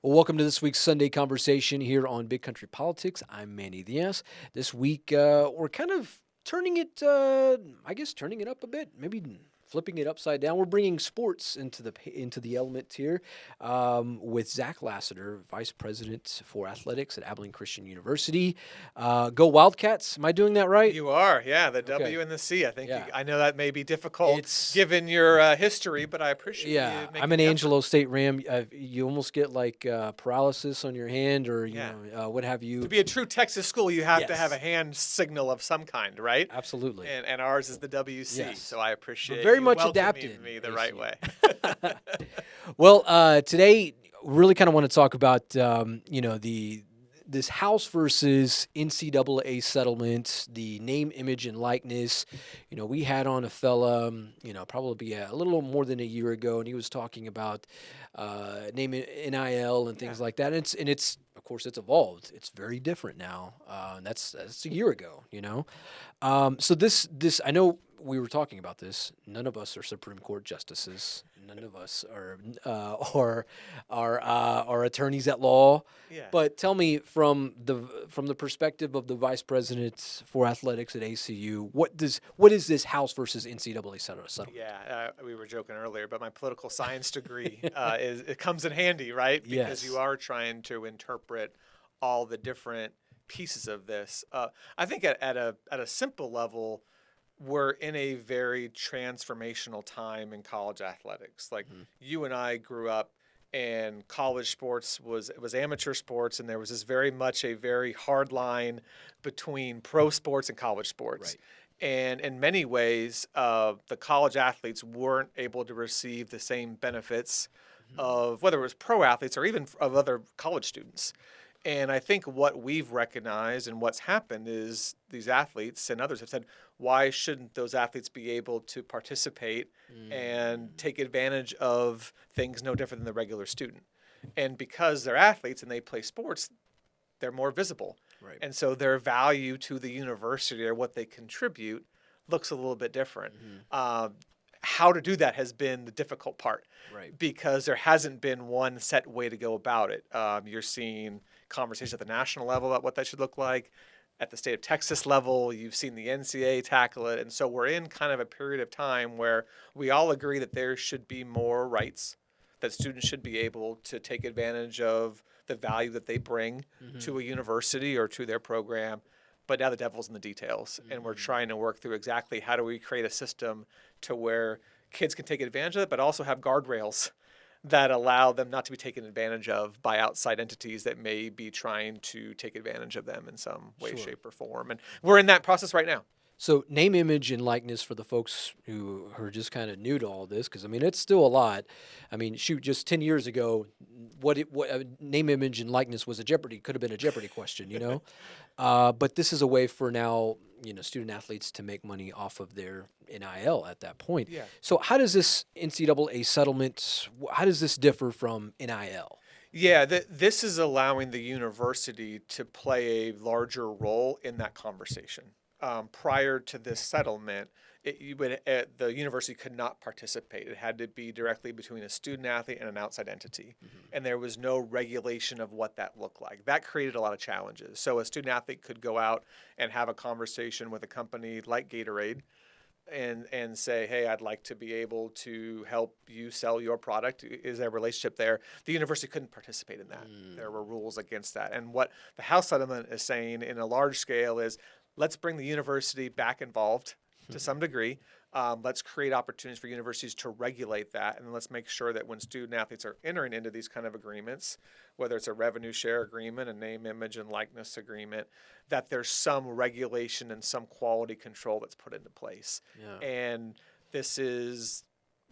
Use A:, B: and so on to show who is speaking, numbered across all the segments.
A: Well, welcome to this week's Sunday conversation here on Big Country Politics. I'm Manny Diaz. This week, we're kind of turning it, turning it up a bit, maybe flipping it upside down. We're bringing sports into the element here with Zach Lassiter, Vice President for Athletics at Abilene Christian University. Go Wildcats! Am I doing that right?
B: You are, yeah. The
A: Okay.
B: W and the C. I think.
A: Yeah.
B: I know that may be difficult
A: It's-
B: given your history, but I appreciate
A: Yeah,
B: you making
A: I'm an
B: the effort.
A: Angelo State Ram. You almost get like paralysis on your hand, or
B: Yeah.
A: what have you.
B: To be a true Texas school, you have to
A: Yes.
B: have a hand signal of some kind, right?
A: Absolutely.
B: And ours is the WC,
A: Yes.
B: so I appreciate
A: very
B: you
A: much
B: welcoming
A: adapted,
B: me the right
A: ACU.
B: way.
A: Well, today really kind of want to talk about this House versus NCAA settlement, the name, image, and likeness. We had on a fella, probably a little more than a year ago, and he was talking about name NIL and things
B: Yeah.
A: like that. And it's of course it's evolved. It's very different now. That's a year ago. So this I know we were talking about this. None of us are Supreme Court justices. None of us are attorneys at law.
B: Yeah.
A: But tell me, from the perspective of the vice president for athletics at ACU, what is this House versus NCAA settlement?
B: Yeah, we were joking earlier, but my political science degree it comes in handy, right? Because
A: Yes.
B: you are trying to interpret all the different pieces of this. I think at a simple level, we're in a very transformational time in college athletics. Like you and I grew up, and college sports was amateur sports, and there was this very much a very hard line between pro sports and college sports.
A: Right.
B: And in many ways, the college athletes weren't able to receive the same benefits of whether it was pro athletes or even of other college students. And I think what we've recognized and what's happened is these athletes and others have said, why shouldn't those athletes be able to participate and take advantage of things no different than the regular student? And because they're athletes and they play sports, they're more visible.
A: Right.
B: And so their value to the university or what they contribute looks a little bit different. How to do that has been the difficult part,
A: Right.
B: because there hasn't been one set way to go about it. You're seeing conversations at the national level about what that should look like. At the state of Texas level, you've seen the NCAA tackle it. And so we're in kind of a period of time where we all agree that there should be more rights, that students should be able to take advantage of the value that they bring to a university or to their program. But now the devil's in the details, and we're trying to work through exactly how do we create a system to where kids can take advantage of it, but also have guardrails that allow them not to be taken advantage of by outside entities that may be trying to take advantage of them in some way,
A: Sure.
B: shape, or form. And we're in that process right now.
A: So name, image, and likeness for the folks who are just kind of new to all this, because it's still a lot. Shoot, just 10 years ago, what name, image, and likeness was could have been a Jeopardy question, But this is a way for now, student athletes to make money off of their NIL at that point.
B: Yeah.
A: So how does this NCAA settlement? How does this differ from NIL?
B: Yeah, this is allowing the university to play a larger role in that conversation. Prior to this settlement, the university could not participate. It had to be directly between a student athlete and an outside entity. And there was no regulation of what that looked like. That created a lot of challenges. So a student athlete could go out and have a conversation with a company like Gatorade and say, hey, I'd like to be able to help you sell your product. Is there a relationship there? The university couldn't participate in that. There were rules against that. And what the House settlement is saying in a large scale is, let's bring the university back involved to some degree. Let's create opportunities for universities to regulate that. And let's make sure that when student athletes are entering into these kind of agreements, whether it's a revenue share agreement, a name, image, and likeness agreement, that there's some regulation and some quality control that's put into place.
A: Yeah.
B: And this is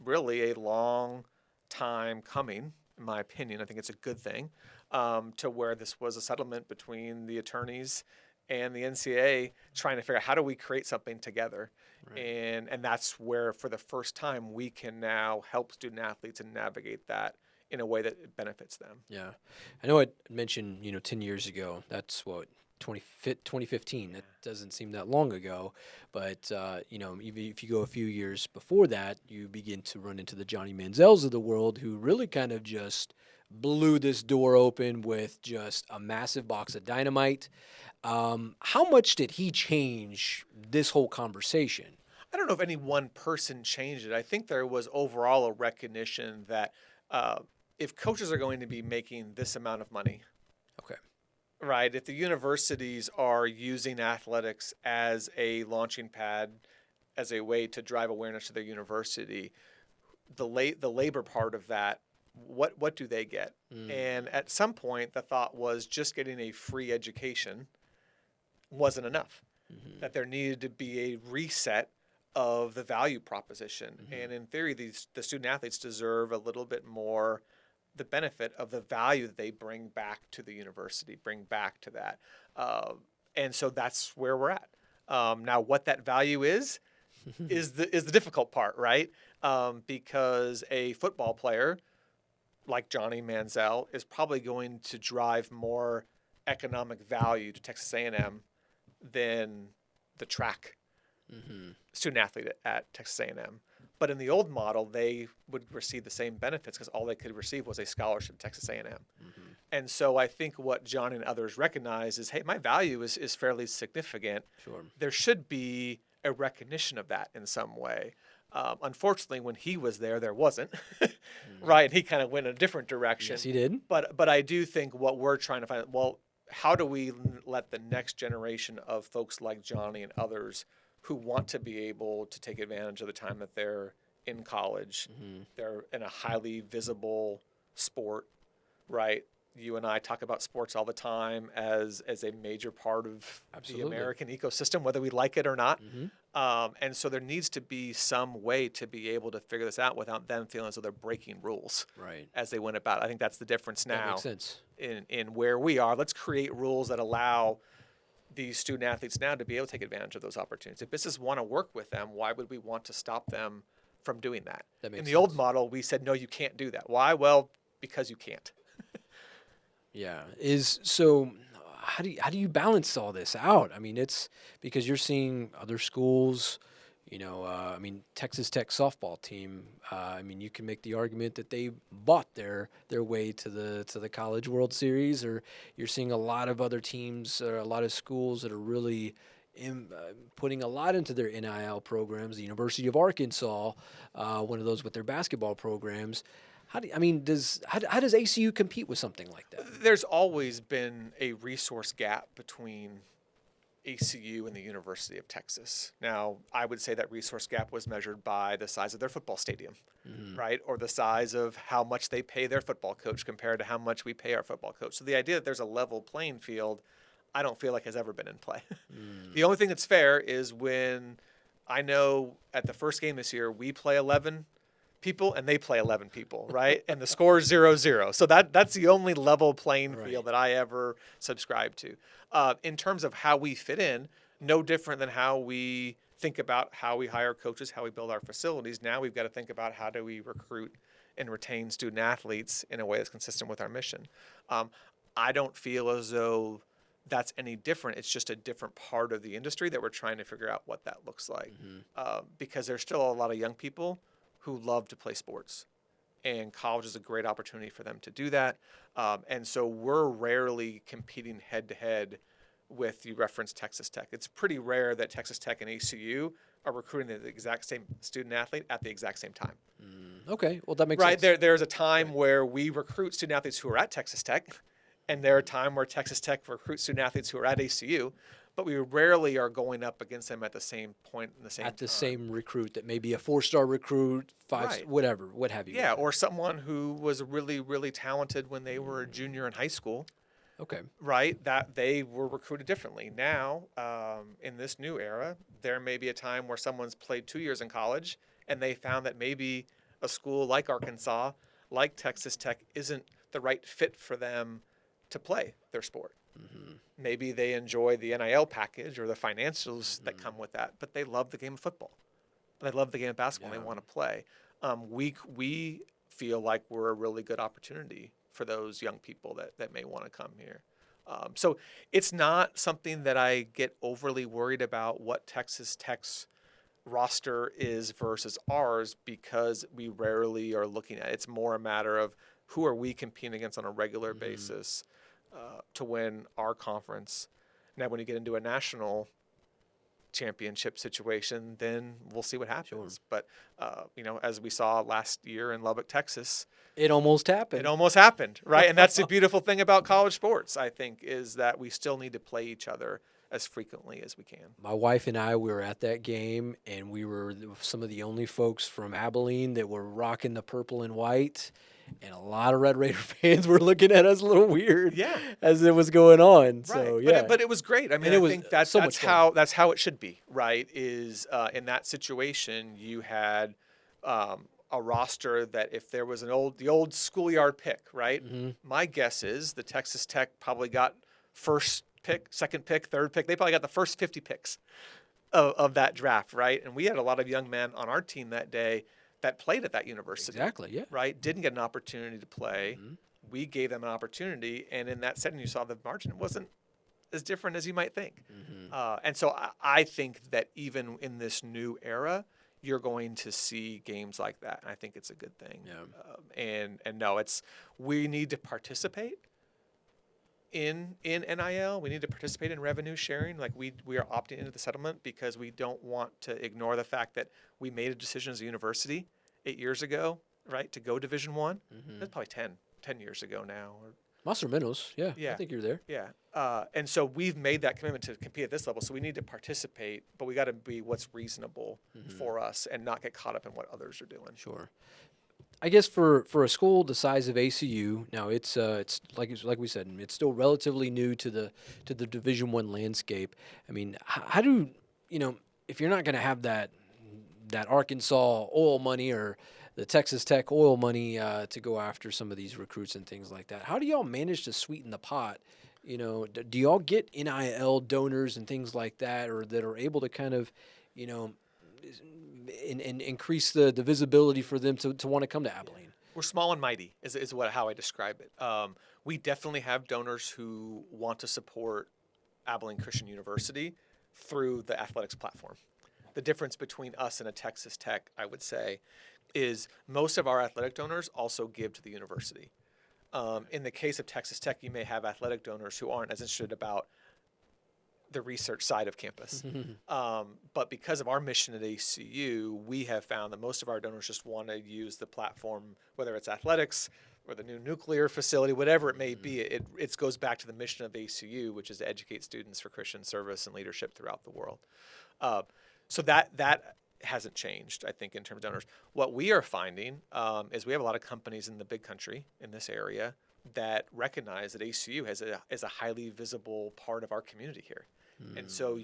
B: really a long time coming, in my opinion. I think it's a good thing, to where this was a settlement between the attorneys and the NCAA trying to figure out how do we create something together.
A: Right.
B: And that's where, for the first time, we can now help student athletes and navigate that in a way that benefits them.
A: Yeah. I know I mentioned, 10 years ago. That's what, 2015. That doesn't seem that long ago. But, even if you go a few years before that, you begin to run into the Johnny Manziels of the world who really kind of just blew this door open with just a massive box of dynamite. How much did he change this whole conversation?
B: I don't know if any one person changed it. I think there was overall a recognition that if coaches are going to be making this amount of money,
A: Okay.
B: right, if the universities are using athletics as a launching pad, as a way to drive awareness to their university, the labor part of that, what do they get? And at some point, the thought was just getting a free education wasn't enough. That there needed to be a reset of the value proposition. And in theory, the student athletes deserve a little bit more the benefit of the value that they bring back to the university, bring back to that. And so that's where we're at. Now, what that value is the difficult part, right? Because a football player like Johnny Manziel is probably going to drive more economic value to Texas A&M than the track student athlete at Texas A&M. But in the old model, they would receive the same benefits because all they could receive was a scholarship to Texas A&M. And so I think what John and others recognize is, hey, my value is fairly significant.
A: Sure.
B: There should be a recognition of that in some way. Unfortunately, when he was there wasn't, right? He kind of went in a different direction.
A: Yes, he did.
B: But I do think what we're trying to find, well, how do we let the next generation of folks like Johnny and others who want to be able to take advantage of the time that they're in college, they're in a highly visible sport, right? You and I talk about sports all the time as a major part of the American ecosystem, whether we like it or not. And so there needs to be some way to be able to figure this out without them feeling as though they're breaking rules as they went about it. I think that's the difference now.
A: That makes sense.
B: In where we are. Let's create rules that allow these student athletes now to be able to take advantage of those opportunities. If businesses want to work with them, why would we want to stop them from doing that? In the old model, we said, no, you can't do that. Why? Well, because you can't.
A: Yeah. So how do you balance all this out? I mean, it's because you're seeing other schools, I mean, Texas Tech softball team. I mean, you can make the argument that they bought their way to the College World Series, or you're seeing a lot of other teams, a lot of schools that are really putting a lot into their NIL programs. The University of Arkansas, one of those with their basketball programs. How does ACU compete with something like that?
B: There's always been a resource gap between ACU and the University of Texas. Now, I would say that resource gap was measured by the size of their football stadium, right? Or the size of how much they pay their football coach compared to how much we pay our football coach. So the idea that there's a level playing field, I don't feel like has ever been in play. The only thing that's fair is when I know at the first game this year, we play 11 people and they play 11 people, right? And the score is 0-0. So that's the only level playing field that I ever subscribe to. In terms of how we fit in, no different than how we think about how we hire coaches, how we build our facilities. Now we've got to think about how do we recruit and retain student athletes in a way that's consistent with our mission. I don't feel as though that's any different. It's just a different part of the industry that we're trying to figure out what that looks like. Because there's still a lot of young people who love to play sports, and college is a great opportunity for them to do that. And so we're rarely competing head-to-head with, you referenced Texas Tech. It's pretty rare that Texas Tech and ACU are recruiting the exact same student athlete at the exact same time.
A: Okay, well, that makes
B: sense.
A: Right,
B: there's a time where we recruit student athletes who are at Texas Tech, and there are a time where Texas Tech recruits student athletes who are at ACU. But we rarely are going up against them at the same point in the same time.
A: At the same recruit that may be a 4-star recruit, whatever, what have you.
B: Yeah, or someone who was really, really talented when they were a junior in high school.
A: Okay.
B: Right, that they were recruited differently. Now, in this new era, there may be a time where someone's played 2 years in college and they found that maybe a school like Arkansas, like Texas Tech, isn't the right fit for them to play their sport. Maybe they enjoy the NIL package or the financials that come with that, but they love the game of football. They love the game of basketball and they want to play. We feel like we're a really good opportunity for those young people that may want to come here. So it's not something that I get overly worried about what Texas Tech's roster is versus ours, because we rarely are looking at it. It's more a matter of who are we competing against on a regular basis to win our conference. Now, when you get into a national championship situation, then we'll see what happens. But, as we saw last year in Lubbock, Texas,
A: It almost happened.
B: it almost happened, right? And that's the beautiful thing about college sports, I think, is that we still need to play each other as frequently as we can.
A: My wife and I, we were at that game, and we were some of the only folks from Abilene that were rocking the purple and white, and a lot of Red Raider fans were looking at us a little weird as it was going on.
B: Right.
A: So, yeah.
B: But it was great. I mean, I think that's how it should be, right? Is in that situation, you had a roster that if there was the old schoolyard pick, right? My guess is the Texas Tech probably got first pick, second pick, third pick. They probably got the first 50 picks of that draft, right? And we had a lot of young men on our team that day that played at that university.
A: Exactly, yeah.
B: Right? Didn't get an opportunity to play. We gave them an opportunity, and in that setting, you saw the margin wasn't as different as you might think. And so I think that even in this new era, you're going to see games like that. And I think it's a good thing.
A: Yeah.
B: And no, we need to participate in NIL. We need to participate in revenue sharing. Like we are opting into the settlement because we don't want to ignore the fact that we made a decision as a university 8 years ago, right, to go Division I. That's probably 10 years ago now.
A: Más o menos, yeah. I think you're there.
B: Yeah. And so we've made that commitment to compete at this level. So we need to participate, but we got to be what's reasonable for us and not get caught up in what others are doing.
A: Sure. I guess for a school the size of ACU, now it's like we said, it's still relatively new to the Division I landscape. I mean, how do if you're not going to have that Arkansas oil money or the Texas Tech oil money to go after some of these recruits and things like that, how do y'all manage to sweeten the pot? Do y'all get NIL donors and things like that, or that are able to kind of, and increase the visibility for them to want to come to Abilene?
B: We're small and mighty is how I describe it. We definitely have donors who want to support Abilene Christian University through the athletics platform. The difference between us and a Texas Tech, I would say, is most of our athletic donors also give to the university. In the case of Texas Tech, you may have athletic donors who aren't as interested about the research side of campus. But because of our mission at ACU, we have found that most of our donors just want to use the platform, whether it's athletics or the new nuclear facility, whatever it may be. It goes back to the mission of ACU, which is to educate students for Christian service and leadership throughout the world. So that hasn't changed, I think, in terms of donors. What we are finding is we have a lot of companies in the big country in this area that recognize that ACU is a highly visible part of our community here. And so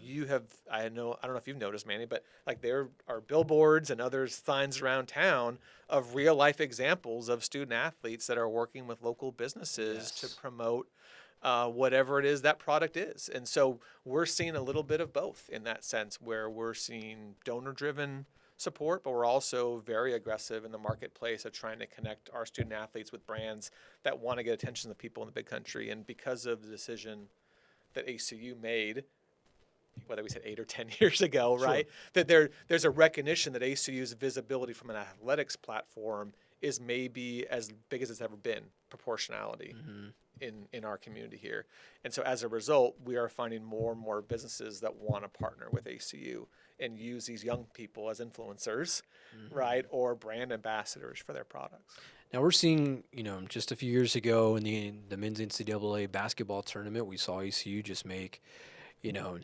B: I don't know if you've noticed, Manny, but like there are billboards and other signs around town of real life examples of student athletes that are working with local businesses to promote whatever it is that product is. And so we're seeing a little bit of both in that sense, where we're seeing donor-driven support, but we're also very aggressive in the marketplace of trying to connect our student athletes with brands that want to get attention to the people in the big country. And because of the decision that ACU made, whether we said 8 or 10 years ago, right, that there's a recognition that ACU's visibility from an athletics platform is maybe as big as it's ever been, proportionality in our community here. And so as a result, we are finding more and more businesses that want to partner with ACU and use these young people as influencers, right, or brand ambassadors for their products.
A: Now we're seeing, just a few years ago in the men's NCAA basketball tournament, we saw ACU just make,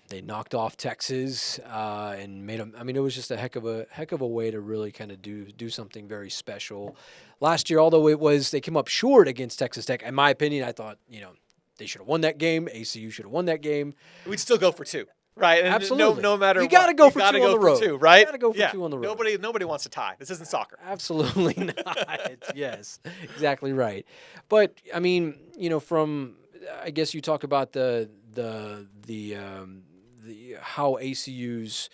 A: they knocked off Texas and made them. I mean, it was just a heck of a way to really kind of do something very special. Last year, although they came up short against Texas Tech, in my opinion, I thought, they should have won that game. ACU should have won that game.
B: We'd still go for 2. Right, and
A: absolutely.
B: No matter
A: you got to go for 2 on the road.
B: 2, right?
A: You got to go for 2 on the road.
B: Nobody wants to tie. This isn't soccer.
A: Absolutely not. Yes, exactly right. But I mean, from I guess you talk about the how ACU's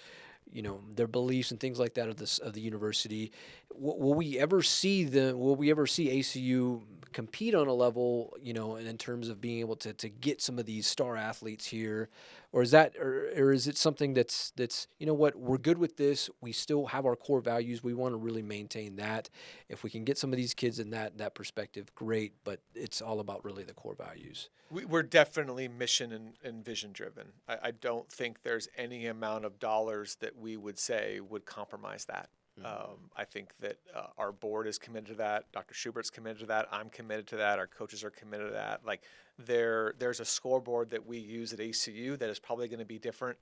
A: their beliefs and things like that of the university. Will we ever see ACU compete on a level, in terms of being able to get some of these star athletes here, or is that, or is it something that's what, we're good with this. We still have our core values. We want to really maintain that. If we can get some of these kids in that perspective, great. But it's all about really the core values.
B: We're definitely mission and vision driven. I don't think there's any amount of dollars that we would say would compromise that. I think that our board is committed to that. Dr. Schubert's committed to that. I'm committed to that. Our coaches are committed to that. Like there's a scoreboard that we use at ACU that is probably going to be different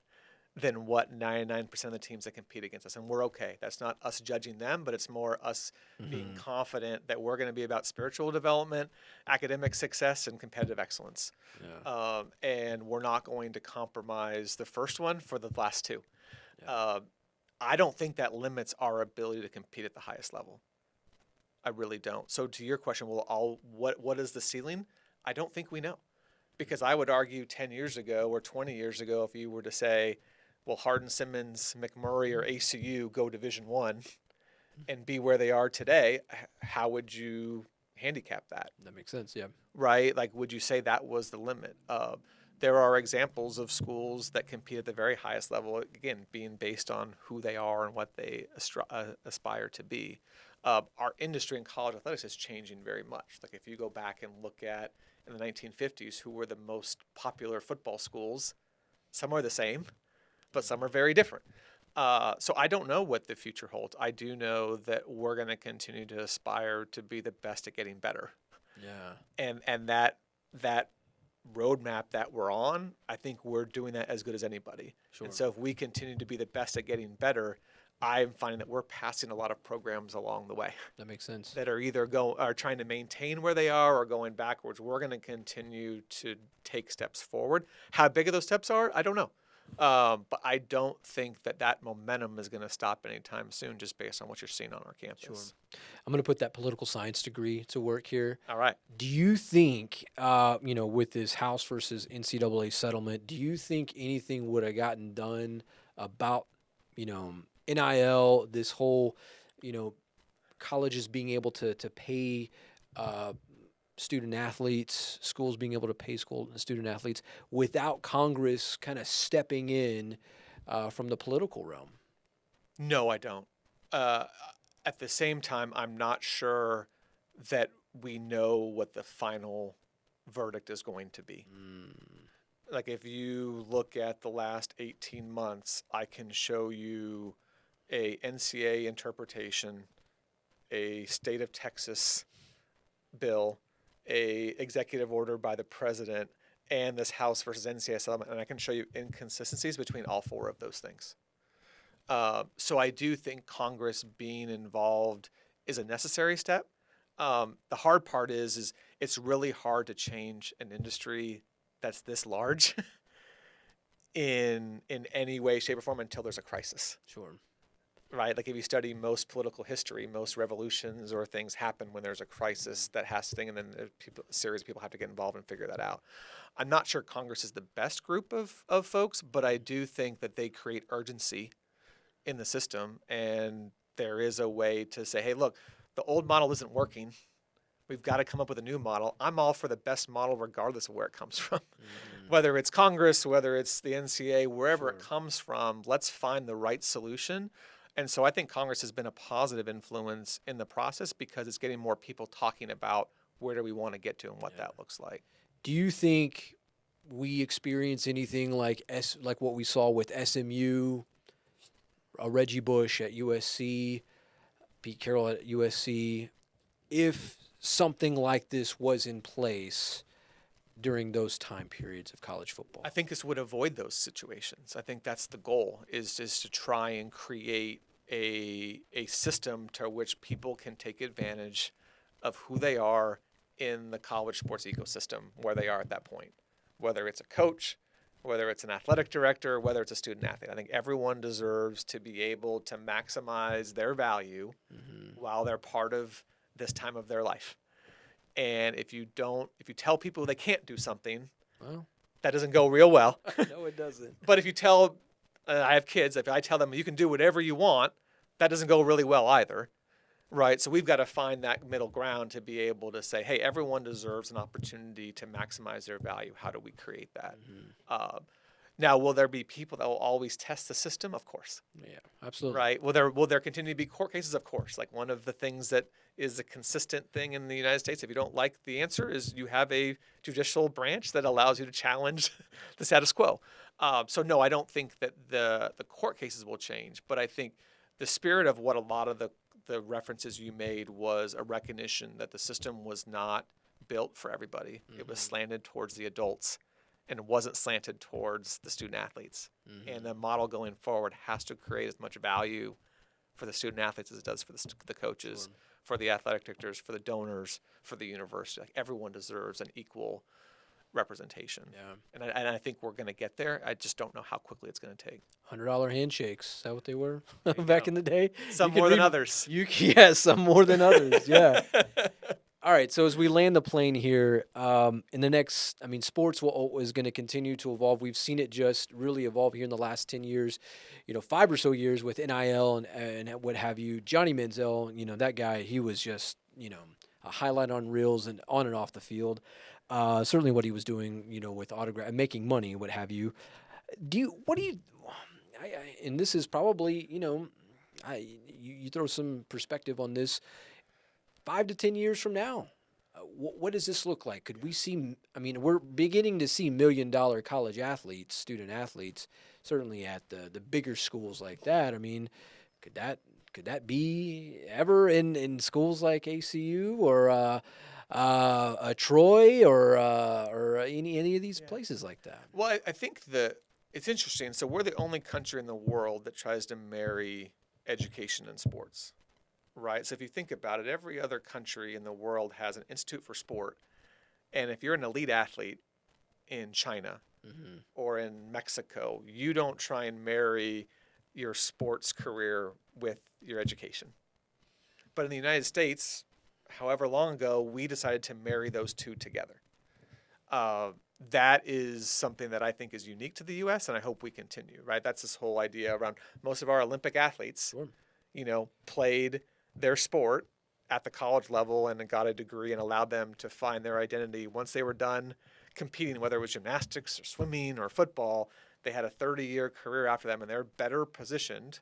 B: than what 99% of the teams that compete against us. And we're okay. That's not us judging them, but it's more us being confident that we're going to be about spiritual development, academic success, and competitive excellence.
A: Yeah.
B: And we're not going to compromise the first one for the last two.
A: Yeah.
B: I don't think that limits our ability to compete at the highest level. I really don't. So to your question, what is the ceiling? I don't think we know. Because I would argue 10 years ago or 20 years ago, if you were to say, well, Hardin, Simmons, McMurray, or ACU go Division I and be where they are today, how would you handicap that?
A: That makes sense, yeah.
B: Right? Like, would you say that was the limit? There are examples of schools that compete at the very highest level, again, being based on who they are and what they aspire to be. Our industry in college athletics is changing very much. Like if you go back and look at in the 1950s, who were the most popular football schools, some are the same, but some are very different. So I don't know what the future holds. I do know that we're going to continue to aspire to be the best at getting better.
A: Yeah.
B: And that roadmap that we're on, I think we're doing that as good as anybody.
A: Sure.
B: And so if we continue to be the best at getting better, I'm finding that we're passing a lot of programs along the way.
A: That makes sense.
B: That are either are trying to maintain where they are or going backwards. We're going to continue to take steps forward. How big of those steps are, I don't know. But I don't think that momentum is going to stop anytime soon just based on what you're seeing on our campus.
A: Sure. I'm going to put that political science degree to work here.
B: All right.
A: Do you think, with this House versus NCAA settlement, do you think anything would have gotten done about, NIL, this whole, colleges being able to pay student athletes, schools being able to pay student athletes without Congress kind of stepping in from the political realm?
B: No, I don't. At the same time, I'm not sure that we know what the final verdict is going to be. Like if you look at the last 18 months, I can show you a NCAA interpretation, a state of Texas bill, a executive order by the president, and this House versus NCAA settlement, and I can show you inconsistencies between all four of those things. So I do think Congress being involved is a necessary step. The hard part is it's really hard to change an industry that's this large in any way, shape, or form until there's a crisis.
A: Sure.
B: Right? Like if you study most political history, most revolutions or things happen when there's a crisis that has to thing, and then a series of people have to get involved and figure that out. I'm not sure Congress is the best group of folks, but I do think that they create urgency in the system, and there is a way to say, hey, look, the old model isn't working. We've got to come up with a new model. I'm all for the best model regardless of where it comes from. Whether it's Congress, whether it's the NCAA, wherever it comes from, let's find the right solution. And so I think Congress has been a positive influence in the process because it's getting more people talking about where do we want to get to and what that looks like.
A: Do you think we experience anything like what we saw with SMU, Reggie Bush at USC, Pete Carroll at USC, if something like this was in place during those time periods of college football?
B: I think this would avoid those situations. I think that's the goal, is just to try and create a system to which people can take advantage of who they are in the college sports ecosystem, where they are at that point, whether it's a coach, whether it's an athletic director, whether it's a student athlete. I think everyone deserves to be able to maximize their value while they're part of this time of their life. And if you tell people they can't do something,
A: Well,
B: that doesn't go real well.
A: no, it doesn't.
B: But if you tell, I have kids, if I tell them you can do whatever you want, that doesn't go really well either. right? So we've got to find that middle ground to be able to say, hey, everyone deserves an opportunity to maximize their value. How do we create that? Now, will there be people that will always test the system? Of course.
A: Yeah, absolutely.
B: Right. Will there continue to be court cases? Of course. Like, one of the things that is a consistent thing in the United States, if you don't like the answer, is you have a judicial branch that allows you to challenge the status quo. So no, I don't think that the court cases will change, but I think the spirit of what a lot of the references you made was a recognition that the system was not built for everybody. It was slanted towards the adults, and it wasn't slanted towards the student athletes. And the model going forward has to create as much value for the student athletes as it does for the coaches, for the athletic directors, for the donors, for the university. Like, everyone deserves an equal representation.
A: Yeah.
B: And I think we're going to get there. I just don't know how quickly it's going to take.
A: $100 handshakes. Is that what they were
B: you
A: back
B: go.
A: in the day?
B: Some
A: You could
B: more than
A: leave-
B: others.
A: Yeah, some more than others. Yeah. All right. So as we land the plane here, in the next, sports is going to continue to evolve. We've seen it just really evolve here in the last 10 years, 5 or so years with NIL and what have you. Johnny Manziel, that guy, he was just, a highlight on reels and on and off the field. Certainly what he was doing, with autograph and making money, what have you. And this is probably, you throw some perspective on this. 5 to 10 years from now, what does this look like? Could we see? We're beginning to see $1 million college athletes, student athletes, certainly at the bigger schools like that. Could that be ever in schools like ACU or a Troy or any of these places like that?
B: Well, I think that it's interesting. So we're the only country in the world that tries to marry education and sports. Right. So if you think about it, every other country in the world has an institute for sport. And if you're an elite athlete in China or in Mexico, you don't try and marry your sports career with your education. But in the United States, however long ago, we decided to marry those two together. That is something that I think is unique to the U.S., and I hope we continue. Right. That's this whole idea around most of our Olympic athletes, played their sport at the college level and got a degree and allowed them to find their identity. Once they were done competing, whether it was gymnastics or swimming or football, they had a 30-year career after them, and they're better positioned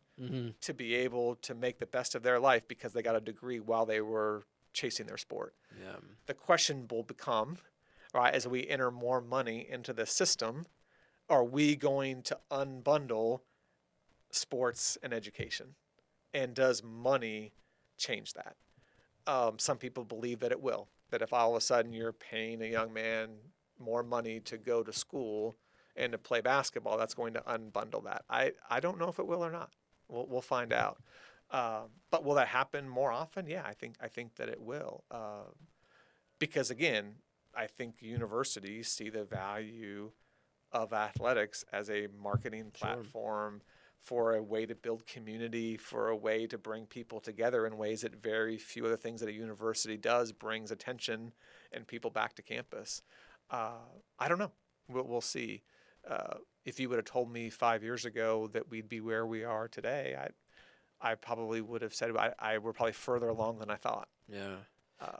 B: to be able to make the best of their life because they got a degree while they were chasing their sport.
A: Yeah.
B: The question will become, right, as we enter more money into the system, are we going to unbundle sports and education? And does money change that? Some people believe that it will, that if all of a sudden you're paying a young man more money to go to school and to play basketball, that's going to unbundle that. I don't know if it will or not. We'll find out. But will that happen more often? Yeah, I think that it will. Because again, I think universities see the value of athletics as a marketing platform, for a way to build community, for a way to bring people together in ways that very few other things that a university does brings attention and people back to campus. I don't know. We'll see. If you would have told me 5 years ago that we'd be where we are today, I probably would have said we're probably further along than I thought.
A: Yeah.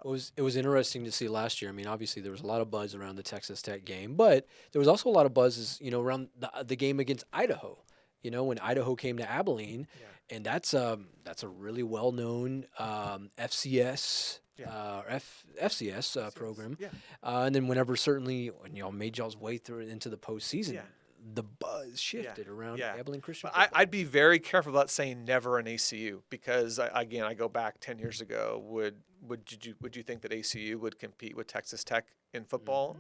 A: It was interesting to see last year. Obviously there was a lot of buzz around the Texas Tech game, but there was also a lot of buzz, around the game against Idaho. When Idaho came to Abilene, and that's a really well-known FCS FCS program.
B: Yeah.
A: And then whenever certainly made y'all's way through into the postseason, the buzz shifted around Abilene Christian.
B: I'd be very careful about saying never an ACU because I go back 10 years ago. Would you think that ACU would compete with Texas Tech in football?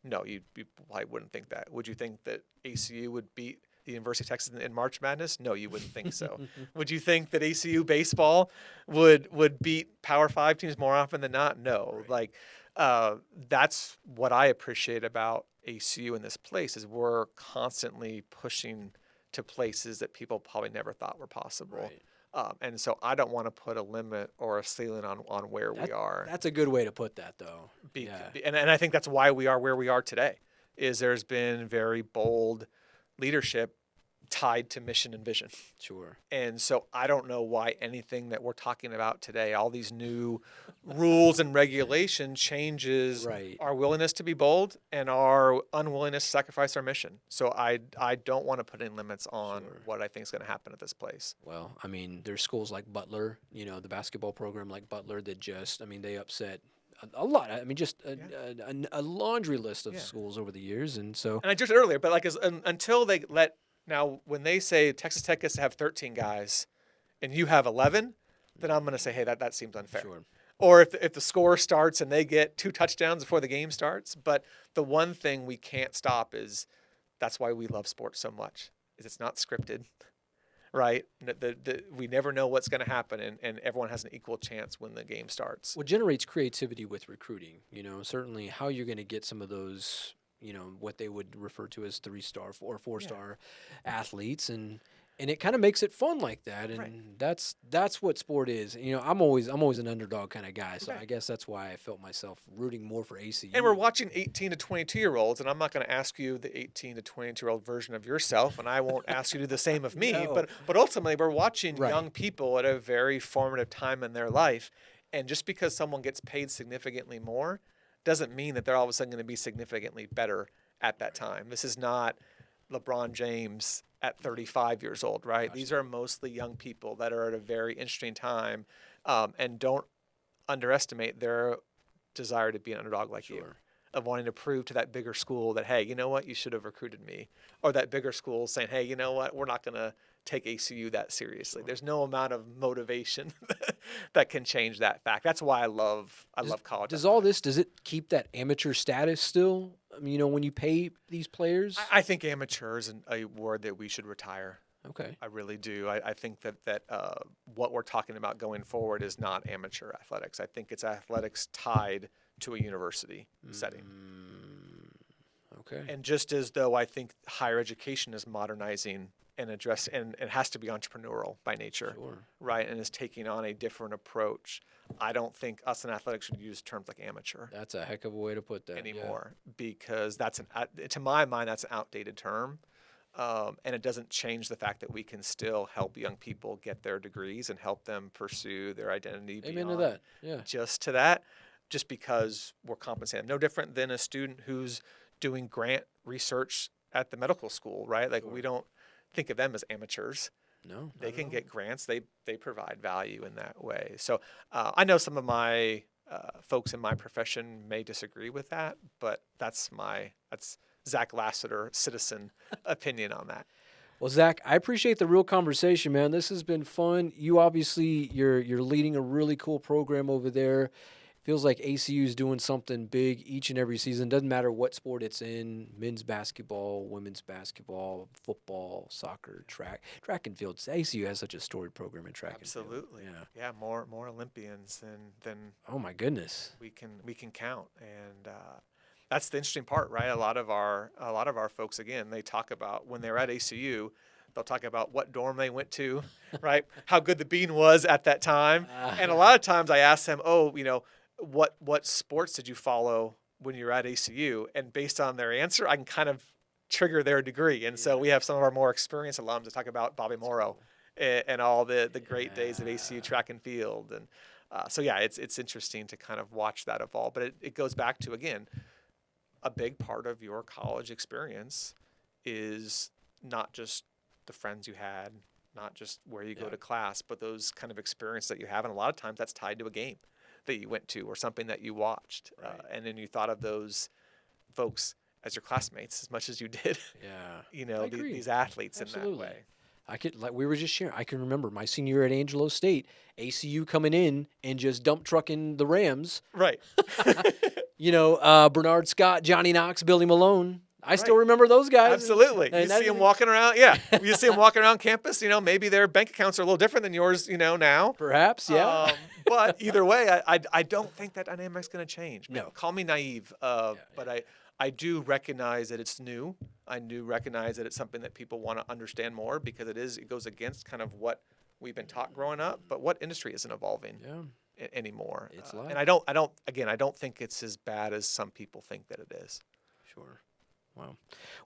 B: No, you probably wouldn't think that. Would you think that ACU would beat the University of Texas in March Madness? No, you wouldn't think so. Would you think that ACU baseball would beat Power 5 teams more often than not? No. Right. That's what I appreciate about ACU in this place is we're constantly pushing to places that people probably never thought were possible. Right. And so I don't want to put a limit or a ceiling on where we are.
A: That's a good way to put that, though.
B: And I think that's why we are where we are today, is there's been very bold leadership tied to mission and vision.
A: Sure.
B: And so I don't know why anything that we're talking about today, all these new rules and regulation changes
A: Right.
B: our willingness to be bold and our unwillingness to sacrifice our mission. So I don't want to put any limits on
A: Sure.
B: what I think is going to happen at this place.
A: Well, I mean, there's schools like Butler, the basketball program like Butler that just, I mean, they upset a lot. I mean, just a laundry list of
B: Yeah.
A: schools over the years. And so,
B: And I just earlier, but like until they let, now when they say Texas Tech gets to have 13 guys and you have 11, then I'm going to say, hey, that seems unfair.
A: sure.
B: Or if the score starts and they get 2 touchdowns before the game starts. But the one thing we can't stop is, that's why we love sports so much, is it's not scripted, right? We never know what's going to happen, and everyone has an equal chance when the game starts.
A: What generates creativity with recruiting, certainly how you're going to get some of those, what they would refer to as 3-star or 4-star athletes, and it kind of makes it fun like that, and
B: Right.
A: that's what sport is. I'm always an underdog kind of guy, so
B: Okay.
A: I guess that's why I felt myself rooting more for ACU.
B: And we're watching 18 to 22-year-olds, and I'm not going to ask you the 18 to 22-year-old version of yourself, and I won't ask you to do the same of me.
A: No.
B: But ultimately, we're watching
A: Right.
B: young people at a very formative time in their life, and just because someone gets paid significantly more doesn't mean that they're all of a sudden going to be significantly better at that time. This is not LeBron James at 35 years old, right?
A: Gotcha.
B: These are mostly young people that are at a very interesting time, and don't underestimate their desire to be an underdog like you,
A: Sure.
B: of wanting to prove to that bigger school that, hey, you know what, you should have recruited me. Or that bigger school saying, hey, you know what, we're not going to take ACU that seriously. There's no amount of motivation that can change that fact. That's why I love college.
A: Does it keep that amateur status still? I mean, when you pay these players?
B: I think amateur is a word that we should retire.
A: Okay.
B: I really do. I think that what we're talking about going forward is not amateur athletics. I think it's athletics tied to a university setting.
A: Okay.
B: And just as though I think higher education is modernizing and it has to be entrepreneurial by nature,
A: Sure.
B: right? And is taking on a different approach. I don't think us in athletics should use terms like amateur
A: That's a heck of a way to put that.
B: anymore, because to my mind, that's an outdated term. And it doesn't change the fact that we can still help young people get their degrees and help them pursue their identity.
A: Amen to
B: beyond
A: that. Yeah.
B: just because we're compensating. No different than a student who's doing grant research at the medical school, right? Like,
A: Sure.
B: we don't think of them as amateurs.
A: No.
B: They
A: not
B: can
A: at
B: get grants. They provide value in that way. So I know some of my folks in my profession may disagree with that, but that's Zach Lassiter, citizen opinion on that.
A: Well, Zach, I appreciate the real conversation, man. This has been fun. You obviously you're leading a really cool program over there. Feels like ACU is doing something big each and every season. Doesn't matter what sport it's in: men's basketball, women's basketball, football, soccer, track and field. ACU has such a storied program in track
B: Absolutely.
A: and field.
B: Yeah, more Olympians than
A: Oh my goodness.
B: we can count, and that's the interesting part, right? A lot of our folks, again, they talk about when they're at ACU, they'll talk about what dorm they went to, right? How good the bean was at that time, and a lot of times I ask them, what sports did you follow when you were at ACU? And based on their answer, I can kind of trigger their degree. And so we have some of our more experienced alums to talk about Bobby Morrow and all the great days of ACU track and field. And so, yeah, it's interesting to kind of watch that evolve. But it goes back to, again, a big part of your college experience is not just the friends you had, not just where you go to class, but those kind of experiences that you have. And a lot of times that's tied to a game that you went to or something that you watched.
A: Right.
B: And then you thought of those folks as your classmates as much as you did,
A: Yeah. I agree.
B: these athletes
A: Absolutely.
B: in that way.
A: I could, like we were just sharing, I can remember my senior year at Angelo State, ACU coming in and just dump trucking the Rams.
B: Right.
A: Bernard Scott, Johnny Knox, Billy Malone. I still remember those guys.
B: Absolutely.
A: And
B: You see them walking around. Yeah. You see them walking around campus. Maybe their bank accounts are a little different than yours, now.
A: Perhaps, yeah.
B: But either way, I don't think that dynamic's going to change.
A: No.
B: Call me naive, but I do recognize that it's new. I do recognize that it's something that people want to understand more, because it goes against kind of what we've been taught growing up. But what industry isn't evolving anymore?
A: It's life.
B: And I don't think it's as bad as some people think that it is.
A: Sure. Wow.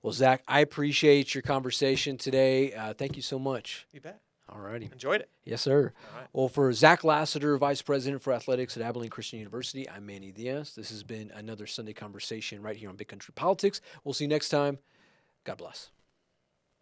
A: Well, Zach, I appreciate your conversation today. Thank you so much.
B: You bet.
A: All righty.
B: Enjoyed it.
A: Yes, sir.
B: All right.
A: Well, for Zach Lassiter, Vice President for Athletics at Abilene Christian University, I'm Manny Diaz. This has been another Sunday Conversation right here on Big Country Politics. We'll see you next time. God bless.